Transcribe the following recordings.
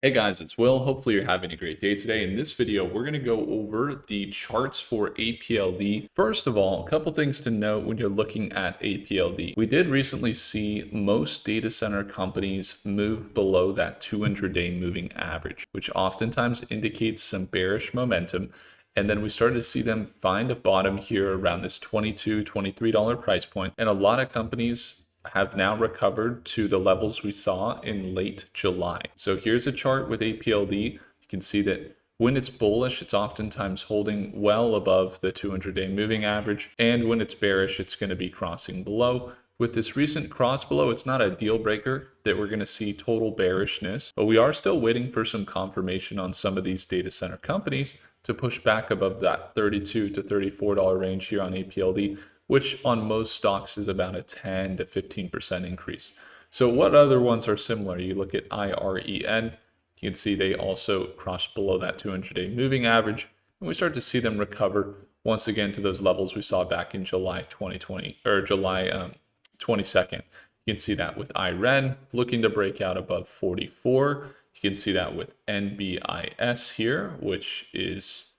Hey guys, it's Will. Hopefully you're having a great day today. In this video, we're going to go over the charts for APLD. First of all, a couple things to note when you're looking at APLD. We did recently see most data center companies move below that 200-day moving average, which oftentimes indicates some bearish momentum. And then we started to see them find a bottom here around this $22, $23 price point. And a lot of companies have now recovered to the levels we saw in late July. So here's a chart with APLD. You can see that when it's bullish, it's oftentimes holding well above the 200-day moving average. And when it's bearish, it's going to be crossing below. With this recent cross below, it's not a deal breaker that we're going to see total bearishness, but we are still waiting for some confirmation on some of these data center companies to push back above that $32 to $34 range here on APLD, which on most stocks is about a 10 to 15% increase. So what other ones are similar? You look at IREN, you can see they also crossed below that 200-day moving average, and we start to see them recover once again to those levels we saw back in July 2020 or July 22nd. You can see that with IREN looking to break out above 44. You can see that with NBIS here, which is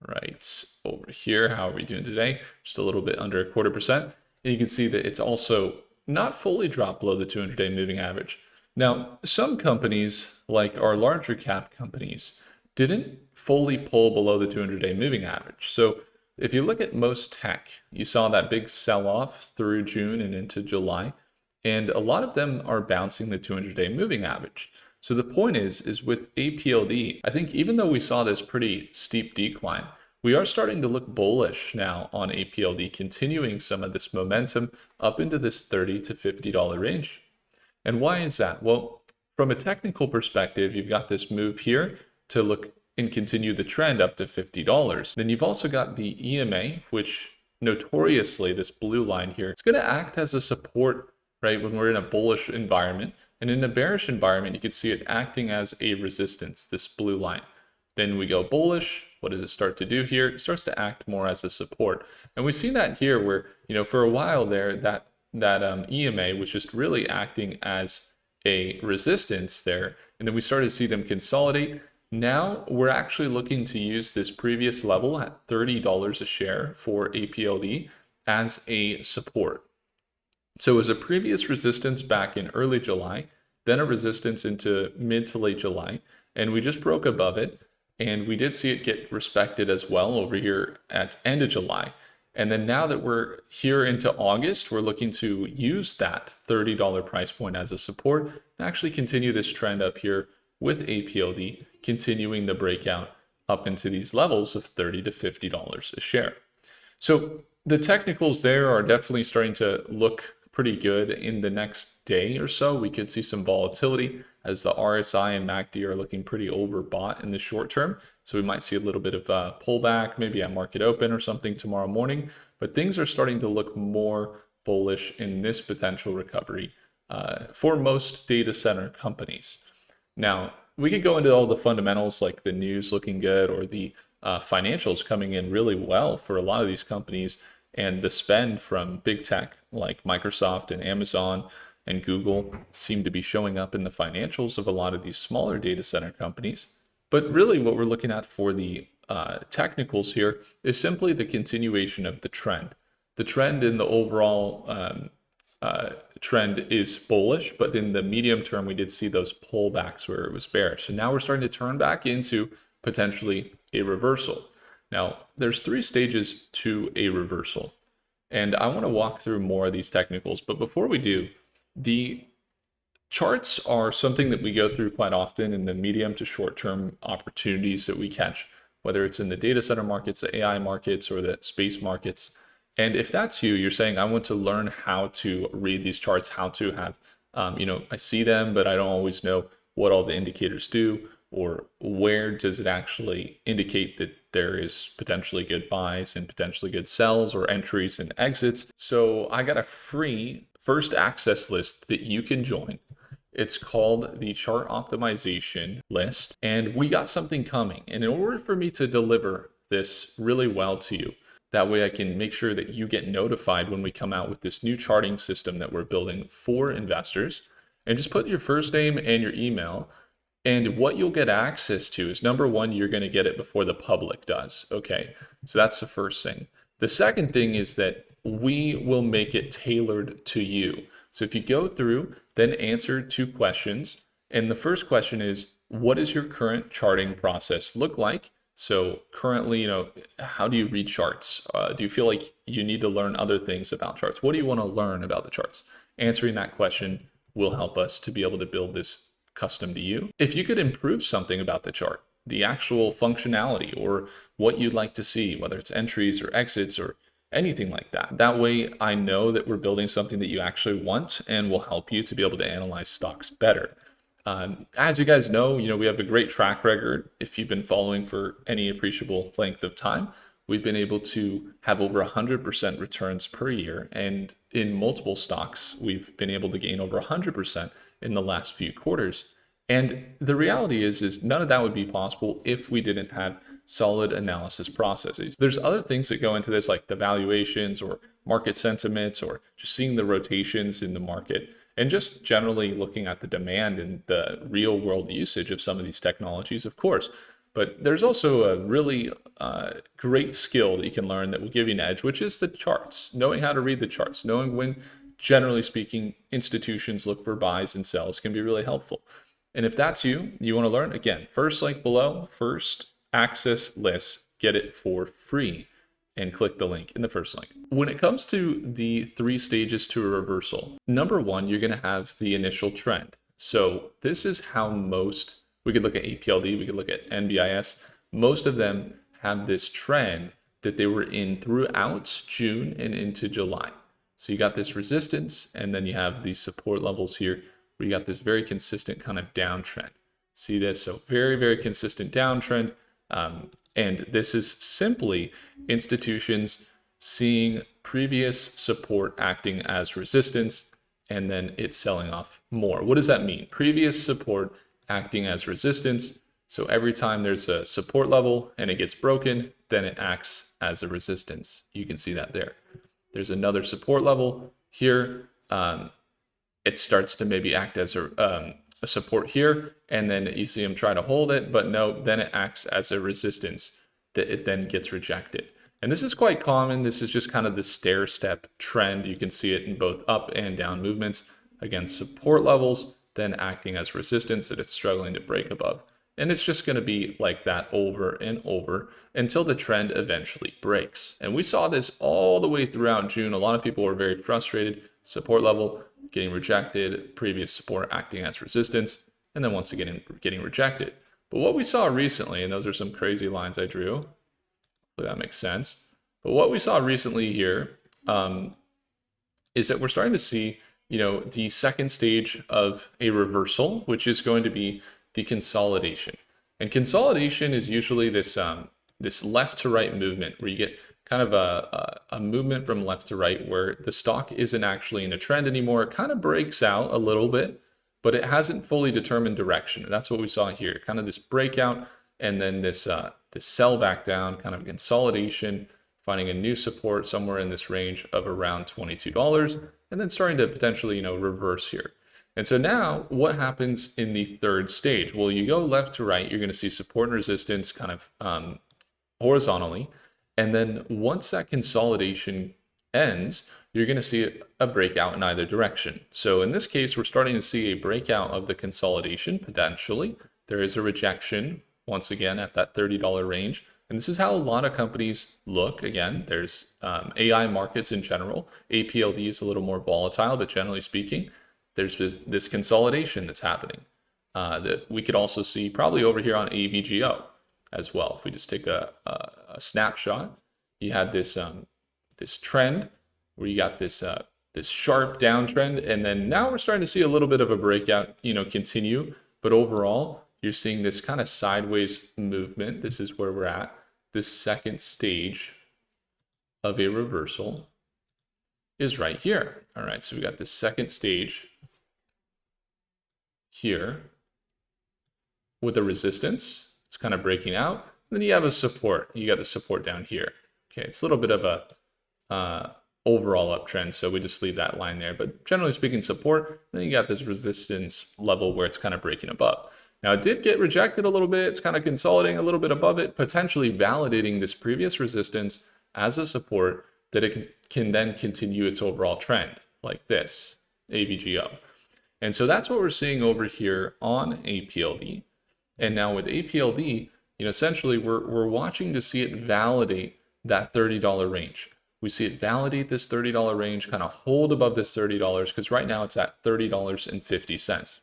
right over here. How are we doing today? Just a little bit under a 0.25%. And you can see that it's also not fully dropped below the 200-day moving average. Now, some companies, like our larger cap companies, didn't fully pull below the 200-day moving average. So if you look at most tech, you saw that big sell-off through June and into July, and a lot of them are bouncing the 200-day moving average. So the point is with APLD, I think even though we saw this pretty steep decline, we are starting to look bullish now on APLD, continuing some of this momentum up into this $30 to $50 range. And why is that? Well, from a technical perspective, you've got this move here to look and continue the trend up to $50. Then you've also got the EMA, which notoriously, this blue line here, it's going to act as a support, right, when we're in a bullish environment. And in a bearish environment, you can see it acting as a resistance, this blue line. Then we go bullish. What does it start to do here? It starts to act more as a support. And we've seen that here where, for a while there, that EMA was just really acting as a resistance there. And then we started to see them consolidate. Now we're actually looking to use this previous level at $30 a share for APLD as a support. So it was a previous resistance back in early July, then a resistance into mid to late July, and we just broke above it. And we did see it get respected as well over here at end of July. And then now that we're here into August, we're looking to use that $30 price point as a support and actually continue this trend up here with APLD, continuing the breakout up into these levels of $30 to $50 a share. So the technicals there are definitely starting to look pretty good. In the next day or so, we could see some volatility as the RSI and MACD are looking pretty overbought in the short term. So we might see a little bit of a pullback, maybe at market open or something tomorrow morning. But things are starting to look more bullish in this potential recovery for most data center companies. Now, we could go into all the fundamentals like the news looking good or the financials coming in really well for a lot of these companies, and the spend from big tech like Microsoft and Amazon and Google seem to be showing up in the financials of a lot of these smaller data center companies. But really what we're looking at for the technicals here is simply the continuation of the trend. The trend in the overall trend is bullish, but in the medium term, we did see those pullbacks where it was bearish. And now we're starting to turn back into potentially a reversal. Now, there's 3 stages to a reversal, and I want to walk through more of these technicals. But before we do, the charts are something that we go through quite often in the medium to short-term opportunities that we catch, whether it's in the data center markets, the AI markets, or the space markets. And if that's you, you're saying, I want to learn how to read these charts, how to have, I see them, but I don't always know what all the indicators do, or where does it actually indicate that there is potentially good buys and potentially good sells or entries and exits. So I got a free first access list that you can join. It's called the Chart Optimization List, and we got something coming. And in order for me to deliver this really well to you, that way I can make sure that you get notified when we come out with this new charting system that we're building for investors, and just put your first name and your email And what you'll get access to is, number one, you're going to get it before the public does. Okay. So that's the first thing. The second thing is that we will make it tailored to you. So if you go through, then answer 2 questions. And the first question is, what does your current charting process look like? So currently, how do you read charts? Do you feel like you need to learn other things about charts? What do you want to learn about the charts? Answering that question will help us to be able to build this custom to you. If you could improve something about the chart, the actual functionality or what you'd like to see, whether it's entries or exits or anything like that. That way I know that we're building something that you actually want and will help you to be able to analyze stocks better. As you guys know, we have a great track record. If you've been following for any appreciable length of time, we've been able to have over 100% returns per year. And in multiple stocks, we've been able to gain over 100% in the last few quarters. And the reality is none of that would be possible if we didn't have solid analysis processes. There's other things that go into this, like the valuations or market sentiment or just seeing the rotations in the market and just generally looking at the demand and the real world usage of some of these technologies, of course. But there's also a really great skill that you can learn that will give you an edge, which is the charts, knowing how to read the charts, knowing when, generally speaking, institutions look for buys and sells can be really helpful. And if that's you want to learn, again, first link below, first access list, get it for free and click the link in the first link. When it comes to the 3 stages to a reversal, number 1, you're going to have the initial trend. So this is how we could look at APLD, we could look at NBIS. Most of them have this trend that they were in throughout June and into July. So you got this resistance, and then you have these support levels here where you got this very consistent kind of downtrend. See this? So very, very consistent downtrend. And this is simply institutions seeing previous support acting as resistance and then it's selling off more. What does that mean? Previous support acting as resistance. So every time there's a support level and it gets broken, then it acts as a resistance. You can see that there. There's another support level here. It starts to maybe act as a support here, and then you see them try to hold it, but no, then it acts as a resistance that it then gets rejected. And this is quite common. This is just kind of the stair step trend. You can see it in both up and down movements. Again, support levels, then acting as resistance that it's struggling to break above. And it's just going to be like that over and over until the trend eventually breaks. And we saw this all the way throughout June. A lot of people were very frustrated. Support level getting rejected, previous support acting as resistance, and then once again getting rejected. But what we saw recently, and those are some crazy lines I drew, hopefully that makes sense. But what we saw recently here is that we're starting to see, the second stage of a reversal, which is going to be the consolidation. And consolidation is usually this left to right movement where you get kind of a movement from left to right where the stock isn't actually in a trend anymore. It kind of breaks out a little bit, but it hasn't fully determined direction. And that's what we saw here, kind of this breakout and then this sell back down, kind of consolidation, finding a new support somewhere in this range of around $22 and then starting to potentially, reverse here. And so now what happens in the third stage? Well, you go left to right, you're going to see support and resistance kind of horizontally. And then once that consolidation ends, you're going to see a breakout in either direction. So in this case, we're starting to see a breakout of the consolidation potentially. There is a rejection once again at that $30 range. And this is how a lot of companies look. Again, there's AI markets in general. APLD is a little more volatile, but generally speaking, there's this consolidation that's happening that we could also see probably over here on AVGO as well. If we just take a snapshot, you had this trend where you got this sharp downtrend, and then now we're starting to see a little bit of a breakout, continue. But overall, you're seeing this kind of sideways movement. This is where we're at. This second stage of a reversal is right here. All right, so we got the second stage here with a resistance. It's kind of breaking out. And then you have a support. You got the support down here. Okay, it's a little bit of a overall uptrend, so we just leave that line there. But generally speaking, support. And then you got this resistance level where it's kind of breaking above. Now, it did get rejected a little bit. It's kind of consolidating a little bit above it, potentially validating this previous resistance as a support that it can then continue its overall trend like this, AVGO. And so that's what we're seeing over here on APLD. And now with APLD, essentially we're watching to see it validate that $30 range. We see it validate this $30 range, kind of hold above this $30 because right now it's at $30.50.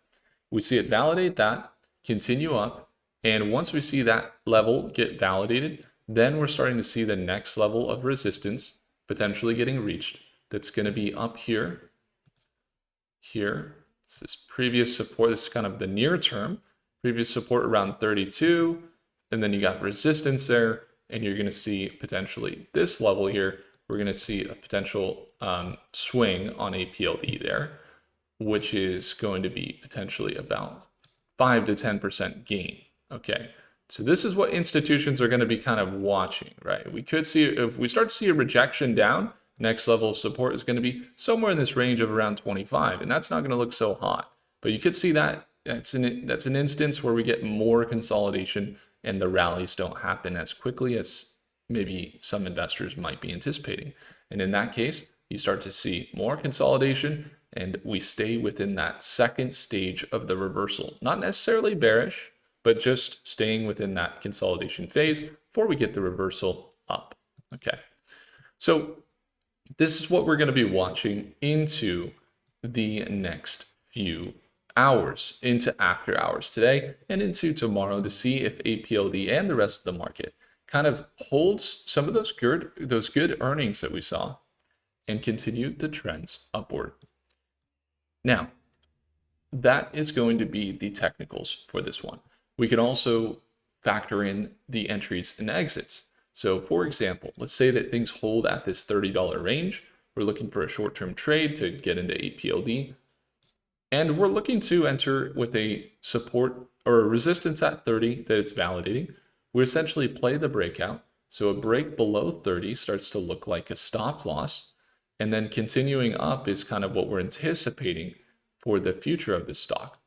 We see it validate that, continue up, and once we see that level get validated, then we're starting to see the next level of resistance potentially getting reached. That's going to be up here. It's this previous support. This is kind of the near term. Previous support around 32, and then you got resistance there, and you're going to see potentially this level here. We're going to see a potential swing on APLD there, which is going to be potentially about 5 to 10% gain. Okay, so this is what institutions are going to be kind of watching, right? We could see, if we start to see a rejection down, next level of support is going to be somewhere in this range of around 25, and that's not going to look so hot. But you could see that that's an instance where we get more consolidation and the rallies don't happen as quickly as maybe some investors might be anticipating. And in that case, you start to see more consolidation and we stay within that second stage of the reversal. Not necessarily bearish, but just staying within that consolidation phase before we get the reversal up. Okay, so this is what we're going to be watching into the next few hours, into after hours today and into tomorrow, to see if APLD and the rest of the market kind of holds some of those good earnings that we saw and continue the trends upward. Now, that is going to be the technicals for this one. We can also factor in the entries and exits. So for example, let's say that things hold at this $30 range. We're looking for a short-term trade to get into APLD. And we're looking to enter with a support or a resistance at 30 that it's validating. We essentially play the breakout. So a break below 30 starts to look like a stop loss. And then continuing up is kind of what we're anticipating for the future of this stock.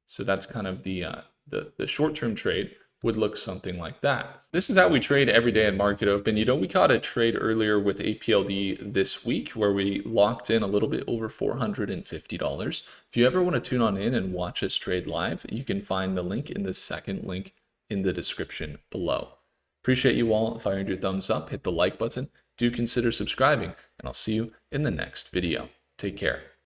So that's kind of the short-term trade would look something like that. This is how we trade every day at market open. We caught a trade earlier with APLD this week where we locked in a little bit over $450. If you ever want to tune on in and watch this trade live, you can find the link in the second link in the description below. Appreciate you all. If I earned your thumbs up, hit the like button. Do consider subscribing, and I'll see you in the next video. Take care.